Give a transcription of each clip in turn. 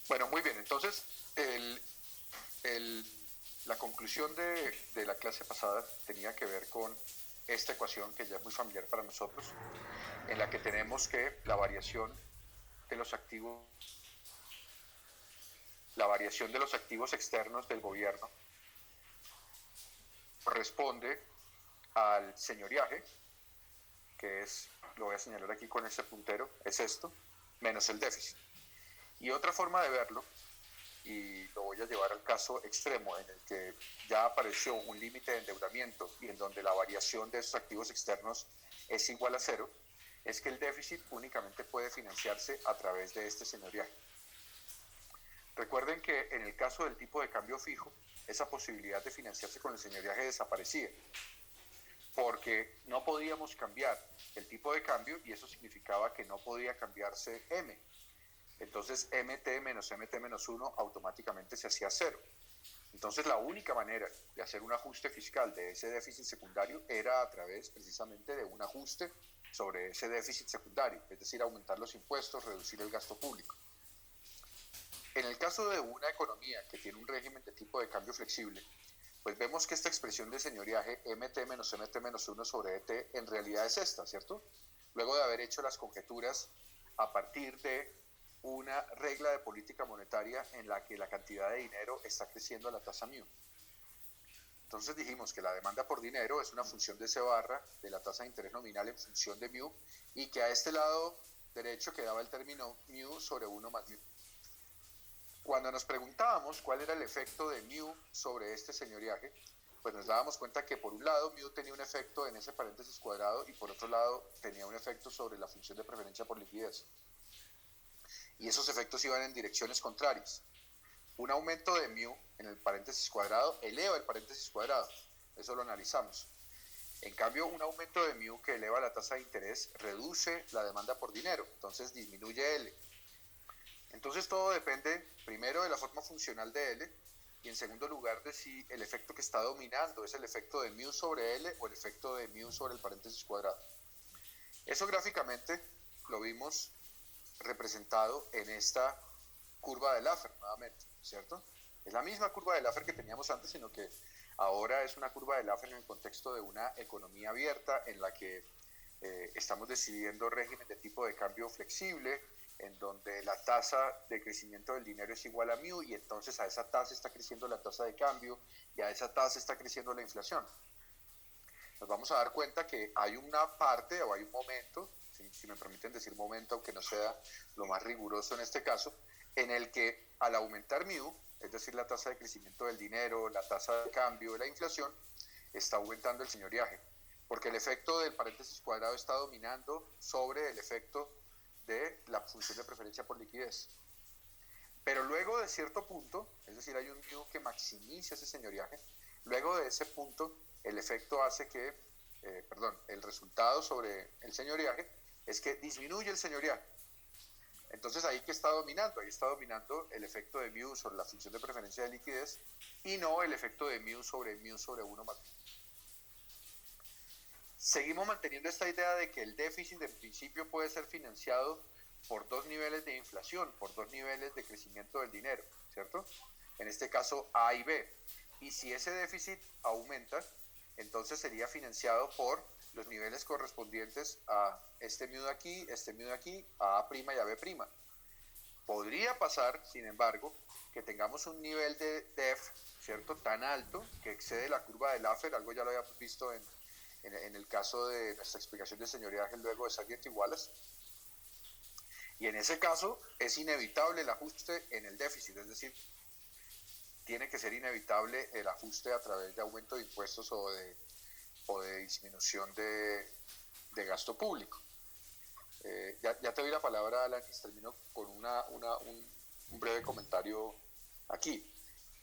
Bueno, muy bien. Entonces, el, la conclusión de la clase pasada tenía que ver con esta ecuación que ya es muy familiar para nosotros, en la que tenemos que de los activos, la variación de los activos externos del gobierno corresponde al señoriaje, que es, lo voy a señalar aquí con este puntero, es esto, menos el déficit. Y otra forma de verlo, y lo voy a llevar al caso extremo en el que ya apareció un límite de endeudamiento y en donde la variación de esos activos externos es igual a cero, es que el déficit únicamente puede financiarse a través de este señoriaje. Recuerden que en el caso del tipo de cambio fijo, esa posibilidad de financiarse con el señoriaje desaparecía, porque no podíamos cambiar el tipo de cambio y eso significaba que no podía cambiarse M. Entonces MT menos MT menos 1 automáticamente se hacía cero. Entonces la única manera de hacer un ajuste fiscal de ese déficit secundario era a través precisamente de un ajuste sobre ese déficit secundario, es decir, aumentar los impuestos, reducir el gasto público. En el caso de una economía que tiene un régimen de tipo de cambio flexible, pues vemos que esta expresión de señoriaje MT menos MT menos 1 sobre ET en realidad es esta, ¿cierto? Luego de haber hecho las conjeturas a partir de una regla de política monetaria en la que la cantidad de dinero está creciendo a la tasa mu. Entonces dijimos que la demanda por dinero es una función de C barra de la tasa de interés nominal en función de mu y que a este lado derecho quedaba el término mu sobre 1 más mu. Cuando nos preguntábamos cuál era el efecto de mu sobre este señoriaje, pues nos dábamos cuenta que por un lado mu tenía un efecto en ese paréntesis cuadrado y por otro lado tenía un efecto sobre la función de preferencia por liquidez. Y esos efectos iban en direcciones contrarias. Un aumento de mu en el paréntesis cuadrado eleva el paréntesis cuadrado. Eso lo analizamos. En cambio, un aumento de mu que eleva la tasa de interés reduce la demanda por dinero, entonces disminuye L. Entonces todo depende primero de la forma funcional de L y en segundo lugar de si el efecto que está dominando es el efecto de mu sobre L o el efecto de mu sobre el paréntesis cuadrado. Eso gráficamente lo vimos representado en esta curva de Laffer nuevamente, ¿cierto? Es la misma curva de Laffer que teníamos antes, sino que ahora es una curva de Laffer en el contexto de una economía abierta en la que estamos decidiendo régimen de tipo de cambio flexible, en donde la tasa de crecimiento del dinero es igual a mu y entonces a esa tasa está creciendo la tasa de cambio y a esa tasa está creciendo la inflación. Nos vamos a dar cuenta que hay una parte o hay un momento, si me permiten decir momento, aunque no sea lo más riguroso en este caso, en el que al aumentar mu, es decir, la tasa de crecimiento del dinero, la tasa de cambio, la inflación, está aumentando el señoriaje, porque el efecto del paréntesis cuadrado está dominando sobre el efecto de la función de preferencia por liquidez. Pero luego de cierto punto, es decir, hay un mu que maximiza ese señoriaje, luego de ese punto el efecto hace que, el resultado sobre el señoriaje es que disminuye el señoriaje. Entonces ahí que está dominando, ahí está dominando el efecto de mu sobre la función de preferencia de liquidez y no el efecto de mu sobre 1 más mu. Seguimos manteniendo esta idea de que el déficit en principio puede ser financiado por dos niveles de inflación, por dos niveles de crecimiento del dinero, ¿cierto? En este caso A y B. Y si ese déficit aumenta, entonces sería financiado por los niveles correspondientes a este mu de aquí, a A' y a B'. Podría pasar, sin embargo, que tengamos un nivel de DEF, ¿cierto?, tan alto que excede la curva de Laffer, algo ya lo habíamos visto en el caso de nuestra explicación de señoriaje luego de Sargent-Wallace. Y en ese caso es inevitable el ajuste en el déficit, es decir, tiene que ser inevitable el ajuste a través de aumento de impuestos o de disminución de gasto público. Ya te doy la palabra, Alanis, termino con un breve comentario aquí.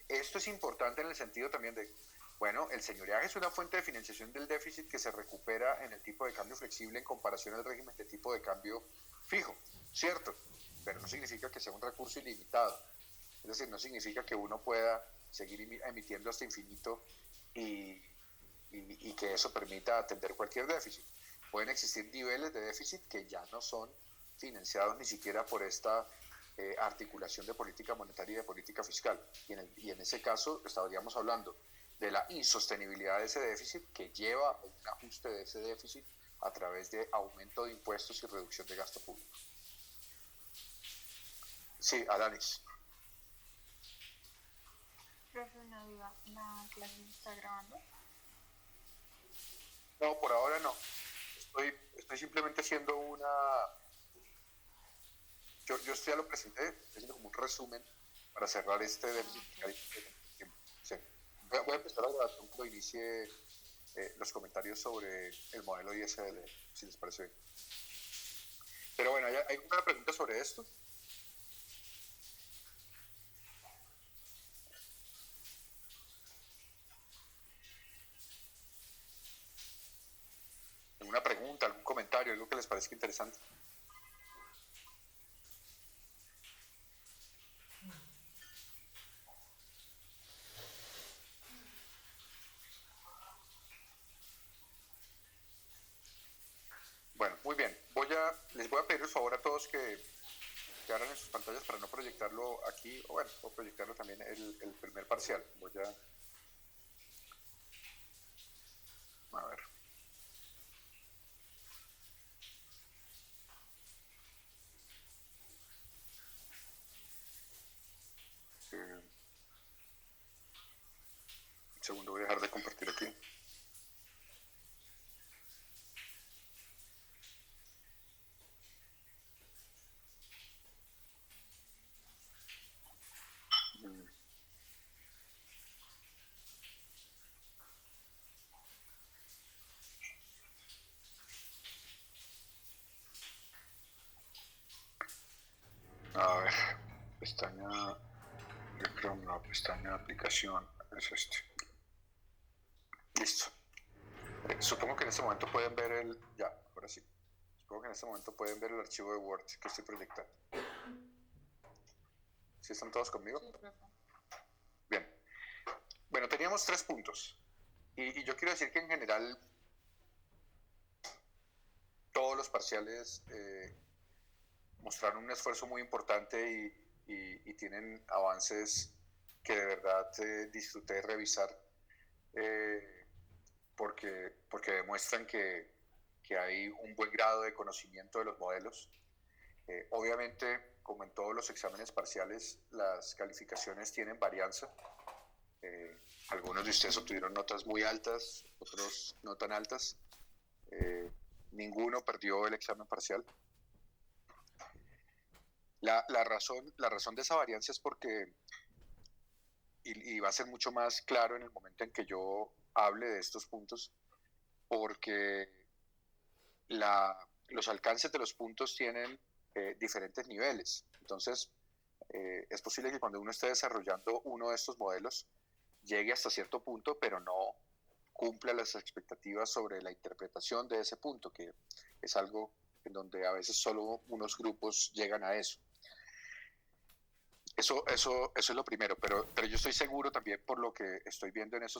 Esto es importante en el sentido también de, bueno, el señoriaje es una fuente de financiación del déficit que se recupera en el tipo de cambio flexible en comparación al régimen de tipo de cambio fijo, ¿cierto? Pero no significa que sea un recurso ilimitado. Es decir, no significa que uno pueda seguir emitiendo hasta infinito y que eso permita atender cualquier déficit. Pueden existir niveles de déficit que ya no son financiados ni siquiera por esta articulación de política monetaria y de política fiscal. Y en ese caso estaríamos hablando de la insostenibilidad de ese déficit que lleva a un ajuste de ese déficit a través de aumento de impuestos y reducción de gasto público. Sí, Alanis. Profe, una duda, ¿la clase se está grabando? No, por ahora no. Estoy simplemente haciendo una... Yo esto ya lo presenté, estoy haciendo como un resumen para cerrar este déficit. Sí. Voy a empezar a grabar cuando inicie los comentarios sobre el modelo ISL, si les parece bien. Pero bueno, ¿hay alguna pregunta sobre esto? ¿Alguna pregunta, algún comentario, algo que les parezca interesante? Bueno, muy bien. Les voy a pedir el favor a todos que abran en sus pantallas para no proyectarlo aquí, o bueno, puedo proyectarlo también el primer parcial. A ver. Un segundo, voy a dejar de compartir aquí. A ver, pestaña de Chrome, no, pestaña de aplicación, es este. Listo. Supongo que en este momento pueden ver ahora sí. Supongo que en este momento pueden ver el archivo de Word que estoy proyectando. ¿Sí están todos conmigo? Sí, profe. Bien. Bueno, teníamos 3 puntos. Y yo quiero decir que en general todos los parciales mostraron un esfuerzo muy importante y tienen avances que de verdad disfruté revisar porque demuestran que hay un buen grado de conocimiento de los modelos. Obviamente, como en todos los exámenes parciales, las calificaciones tienen varianza. Algunos de ustedes obtuvieron notas muy altas, otros no tan altas. Ninguno perdió el examen parcial. La razón de esa varianza es porque, y va a ser mucho más claro en el momento en que yo hable de estos puntos, porque los alcances de los puntos tienen diferentes niveles. Entonces, es posible que cuando uno esté desarrollando uno de estos modelos llegue hasta cierto punto, pero no cumpla las expectativas sobre la interpretación de ese punto, que es algo en donde a veces solo unos grupos llegan a eso. Eso es lo primero, pero yo estoy seguro también por lo que estoy viendo en esos